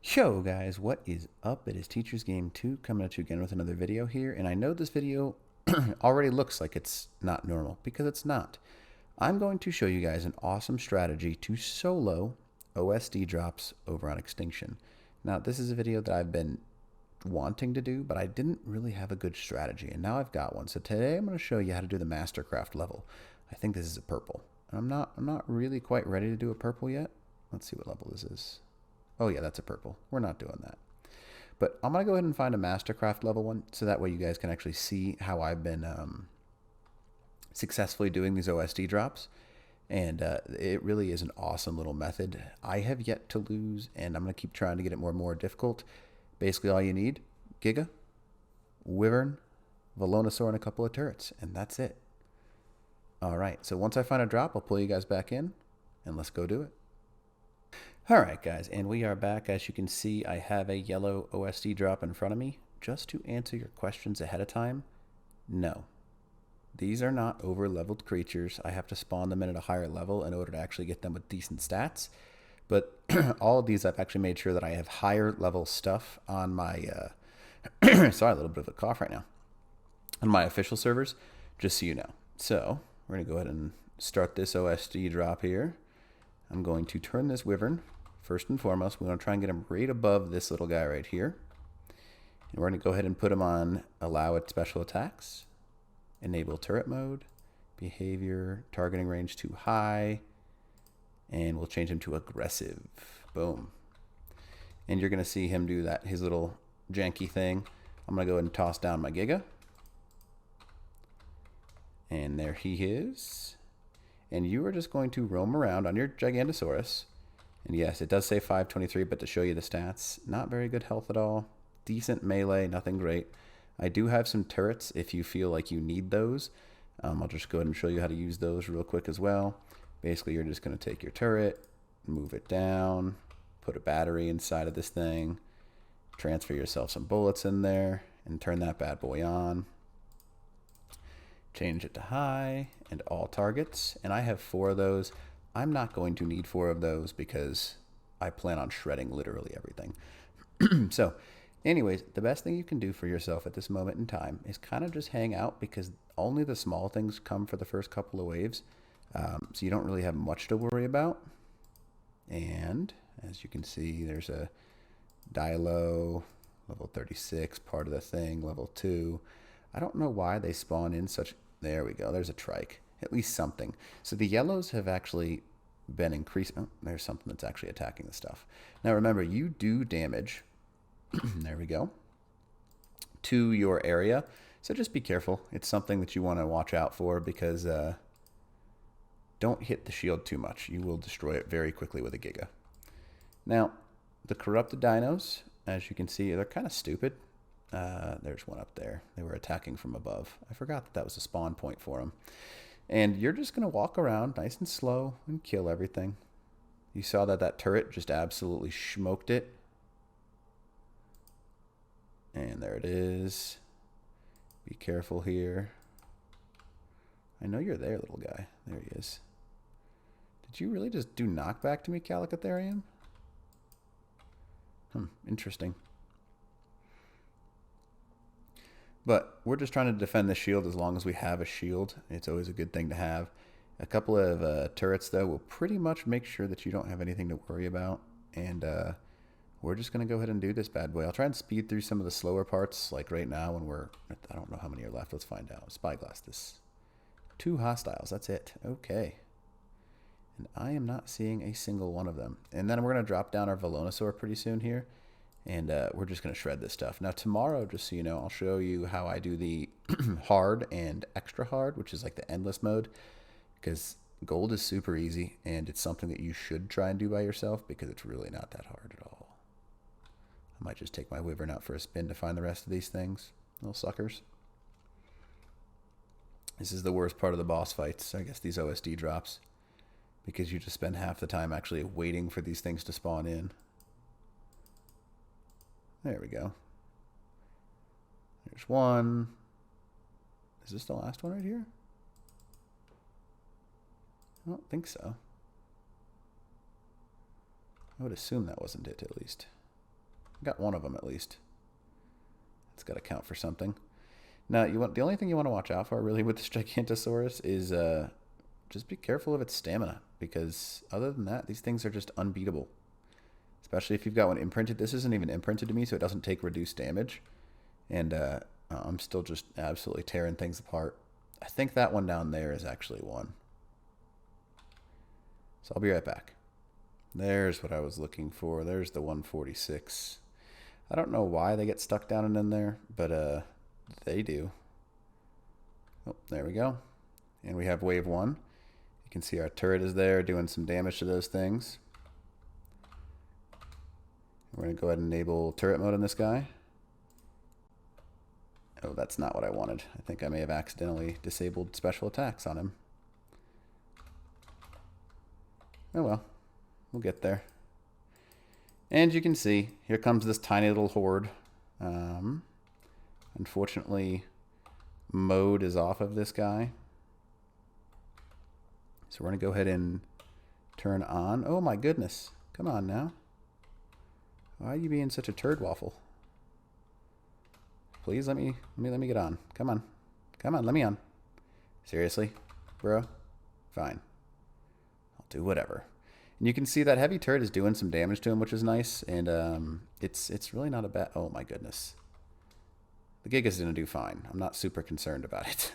Yo guys, what is up? It is Teachers Game 2 coming at you again with another video here, and I know this video already looks like it's not normal, because it's not. I'm going to show you guys an awesome strategy to solo OSD drops over on Extinction. Now, this is a video that I've been wanting to do, but I didn't really have a good strategy, and now I've got one. So today I'm going to show you how to do the Mastercraft level. I think this is a purple. I'm not really quite ready to do a purple yet. Let's see what level this is. Oh yeah, that's a purple. We're not doing that. But I'm going to go ahead and find a Mastercraft level one, so that way you guys can actually see how I've been successfully doing these OSD drops. And it really is an awesome little method. I have yet to lose, and I'm going to keep trying to get it more and more difficult. Basically all you need, Giga, Wyvern, Velonosaur, and a couple of turrets, and that's it. Alright, so once I find a drop, I'll pull you guys back in, and let's go do it. Alright guys, and we are back. As you can see, I have a yellow OSD drop in front of me. Just to answer your questions ahead of time, no. These are not over-leveled creatures. I have to spawn them in at a higher level in order to actually get them with decent stats. But all of these, I've actually made sure that I have higher level stuff on my, sorry, a little bit of a cough right now, on my official servers, just so you know. So, we're going to go ahead and start this OSD drop here. I'm going to turn this Wyvern, first and foremost. We're going to try and get him right above this little guy right here. And we're going to go ahead and put him on allow its special attacks, enable turret mode, behavior, targeting range too high, and we'll change him to aggressive. Boom. And you're going to see him do that, his little janky thing. I'm going to go ahead and toss down my Giga. And there he is. And you are just going to roam around on your Giganotosaurus. And yes, it does say 523, but to show you the stats, not very good health at all. Decent melee, nothing great. I do have some turrets if you feel like you need those. I'll just go ahead and show you how to use those real quick as well. Basically, you're just going to take your turret, move it down, put a battery inside of this thing, transfer yourself some bullets in there, and turn that bad boy on. Change it to high and all targets, and I have 4 of those. I'm not going to need 4 of those because I plan on shredding literally everything. So, anyways, the best thing you can do for yourself at this moment in time is kind of just hang out, because only the small things come for the first couple of waves. So you don't really have much to worry about. And as you can see, there's a Dilo, level 36, part of the thing, level 2. I don't know why they spawn in such... There we go, there's a trike. At least something. So the yellows have actually been increased. Oh, there's something that's actually attacking the stuff. Now remember, you do damage... there we go, to your area, so just be careful. It's something that you want to watch out for, because don't hit the shield too much. You will destroy it very quickly with a Giga. Now, the corrupted dinos, as you can see, they're kind of stupid. There's one up there. They were attacking from above. I forgot that that was a spawn point for them. And you're just going to walk around nice and slow and kill everything. You saw that that turret just absolutely smoked it. And there it is. Be careful here. I know you're there, little guy. There he is. Did you really just do knockback to me, Calicotherium? Interesting. But we're just trying to defend the shield as long as we have a shield. It's always a good thing to have. A couple of turrets, though, will pretty much make sure that you don't have anything to worry about. And we're just going to go ahead and do this bad boy. I'll try and speed through some of the slower parts, like right now when we're... I don't know how many are left. Let's find out. Spyglass this. 2 hostiles. That's it. Okay. And I am not seeing a single one of them. And then we're going to drop down our velonosaur pretty soon here. And we're just going to shred this stuff. Now tomorrow, just so you know, I'll show you how I do the hard and extra hard, which is like the endless mode. Because gold is super easy, and it's something that you should try and do by yourself, because it's really not that hard at all. I might just take my Wyvern out for a spin to find the rest of these things. Little suckers. This is the worst part of the boss fights, I guess, these OSD drops. Because you just spend half the time actually waiting for these things to spawn in. There we go. There's one. Is this the last one right here? I don't think so. I would assume that wasn't it, at least. I got one of them, at least. It's got to count for something. Now, the only thing you want to watch out for, really, with this Gigantosaurus is just be careful of its stamina. Because other than that, these things are just unbeatable. Especially if you've got one imprinted. This isn't even imprinted to me, so it doesn't take reduced damage. And I'm still just absolutely tearing things apart. I think that one down there is actually one. So I'll be right back. There's what I was looking for. There's the 146. I don't know why they get stuck down and in there, but they do. Oh, there we go. And we have wave 1. You can see our turret is there doing some damage to those things. We're going to go ahead and enable turret mode on this guy. Oh, that's not what I wanted. I think I may have accidentally disabled special attacks on him. Oh well, we'll get there. And you can see, here comes this tiny little horde. Unfortunately, mode is off of this guy. So we're going to go ahead and turn on. Oh my goodness. Come on now. Why are you being such a turd waffle? Please let me get on. Come on. Come on, let me on. Seriously? Bro? Fine. I'll do whatever. And you can see that heavy turret is doing some damage to him, which is nice. And it's really not a bad... Oh my goodness. The Giga's going to do fine. I'm not super concerned about it.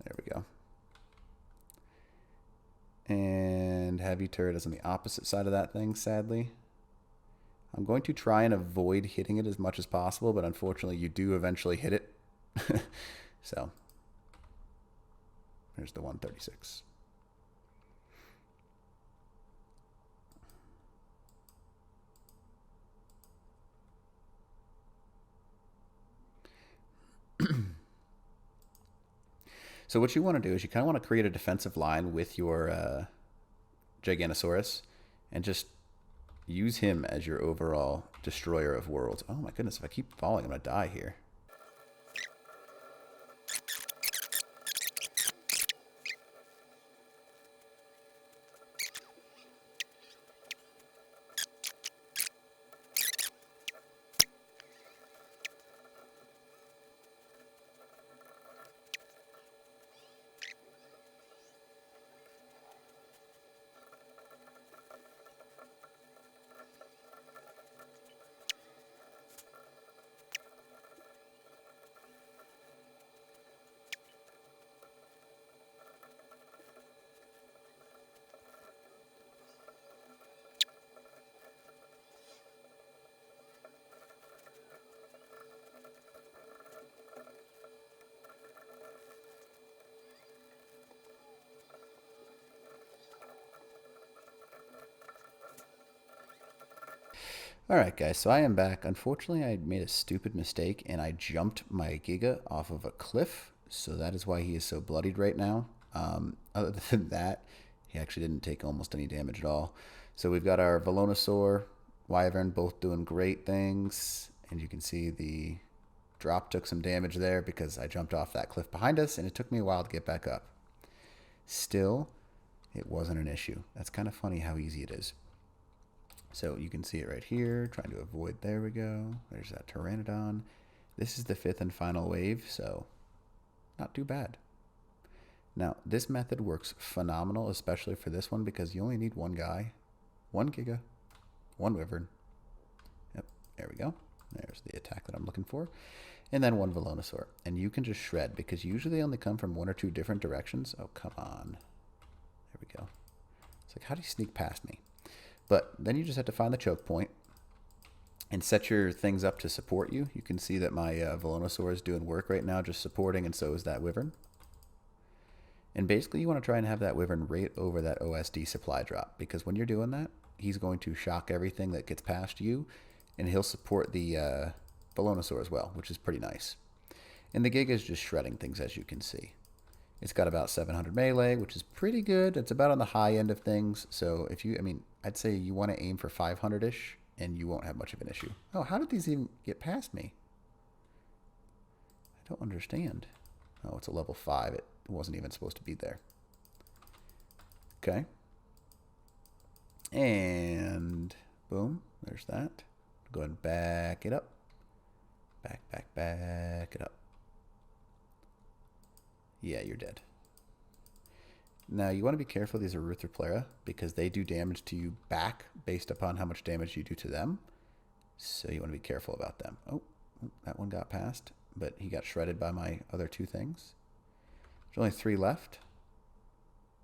There we go. And heavy turret is on the opposite side of that thing, sadly. I'm going to try and avoid hitting it as much as possible, but unfortunately you do eventually hit it. So, there's the 136. So what you want to do is you kind of want to create a defensive line with your Giganotosaurus and just use him as your overall destroyer of worlds. Oh my goodness, if I keep falling, I'm going to die here. Alright guys, so I am back. Unfortunately, I made a stupid mistake and I jumped my Giga off of a cliff. So that is why he is so bloodied right now. Other than that, he actually didn't take almost any damage at all. So we've got our velonosaur, Wyvern, both doing great things. And you can see the drop took some damage there because I jumped off that cliff behind us and it took me a while to get back up. Still, it wasn't an issue. That's kind of funny how easy it is. So you can see it right here, trying to avoid, there we go. There's that Pteranodon. This is the 5th and final wave, so not too bad. Now, this method works phenomenal, especially for this one, because you only need one guy, one Giga, one Wyvern. Yep, there we go. There's the attack that I'm looking for. And then one velonosaur. And you can just shred, because usually they only come from 1 or 2 different directions. Oh, come on. There we go. It's like, how do you sneak past me? But then you just have to find the choke point and set your things up to support you. You can see that my velonosaur is doing work right now, just supporting, and so is that Wyvern. And basically you want to try and have that Wyvern right over that OSD supply drop, because when you're doing that, he's going to shock everything that gets past you, and he'll support the velonosaur as well, which is pretty nice. And the Giga is just shredding things, as you can see. It's got about 700 melee, which is pretty good. It's about on the high end of things. So if you, I'd say you want to aim for 500-ish, and you won't have much of an issue. Oh, how did these even get past me? I don't understand. Oh, it's a level 5. It wasn't even supposed to be there. Okay. And boom, there's that. Go ahead and back it up. Back it up. Yeah, you're dead. Now, you want to be careful of these Erythroplera because they do damage to you back based upon how much damage you do to them. So you want to be careful about them. Oh, that one got past, but he got shredded by my other two things. There's only 3 left.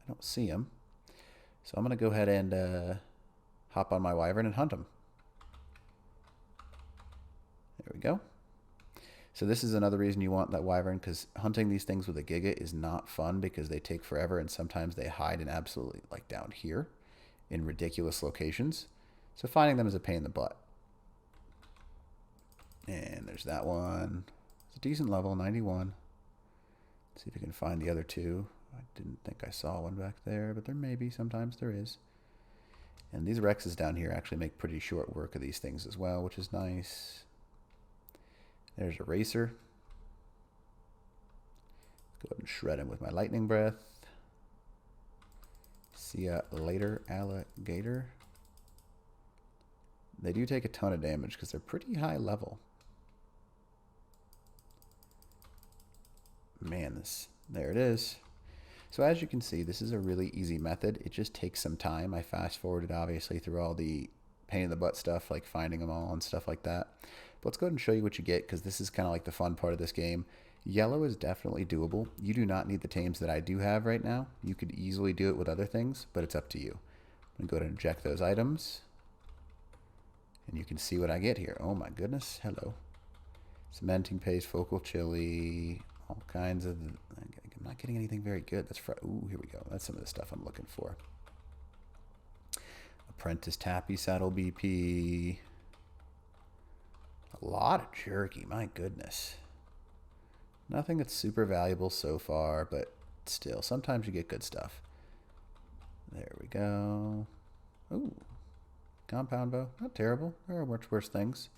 I don't see him. So I'm going to go ahead and hop on my Wyvern and hunt him. There we go. So this is another reason you want that Wyvern, because hunting these things with a Giga is not fun because they take forever and sometimes they hide in absolutely, like down here, in ridiculous locations. So finding them is a pain in the butt. And there's that one. It's a decent level, 91. Let's see if we can find the other 2. I didn't think I saw one back there, but there may be. Sometimes there is. And these Rexes down here actually make pretty short work of these things as well, which is nice. There's a Racer. Go ahead and shred him with my Lightning Breath. See ya later, alligator. They do take a ton of damage because they're pretty high level. Man, there it is. So as you can see, this is a really easy method. It just takes some time. I fast forwarded obviously through all the pain in the butt stuff like finding them all and stuff like that. But let's go ahead and show you what you get because this is kind of like the fun part of this game. Yellow is definitely doable. You do not need the tames that I do have right now. You could easily do it with other things, but it's up to you. I'm going to go ahead and inject those items. And you can see what I get here. Oh my goodness. Hello. Cementing paste, focal chili, all kinds of... I'm not getting anything very good. That's ooh, here we go. That's some of the stuff I'm looking for. Apprentice Tappy Saddle BP. A lot of jerky, my goodness. Nothing that's super valuable so far, but still, sometimes you get good stuff. There we go. Ooh, compound bow, not terrible. There are much worse things.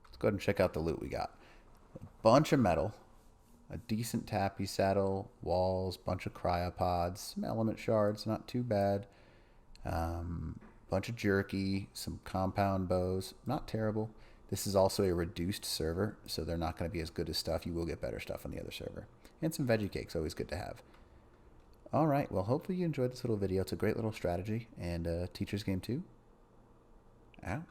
Let's go ahead and check out the loot we got. A bunch of metal, a decent tappy saddle, walls, bunch of cryopods, some element shards, not too bad. Bunch of jerky, some compound bows, not terrible. This is also a reduced server, so they're not going to be as good as stuff. You will get better stuff on the other server. And some veggie cakes, always good to have. All right, well, hopefully you enjoyed this little video. It's a great little strategy and teacher's game too. Out.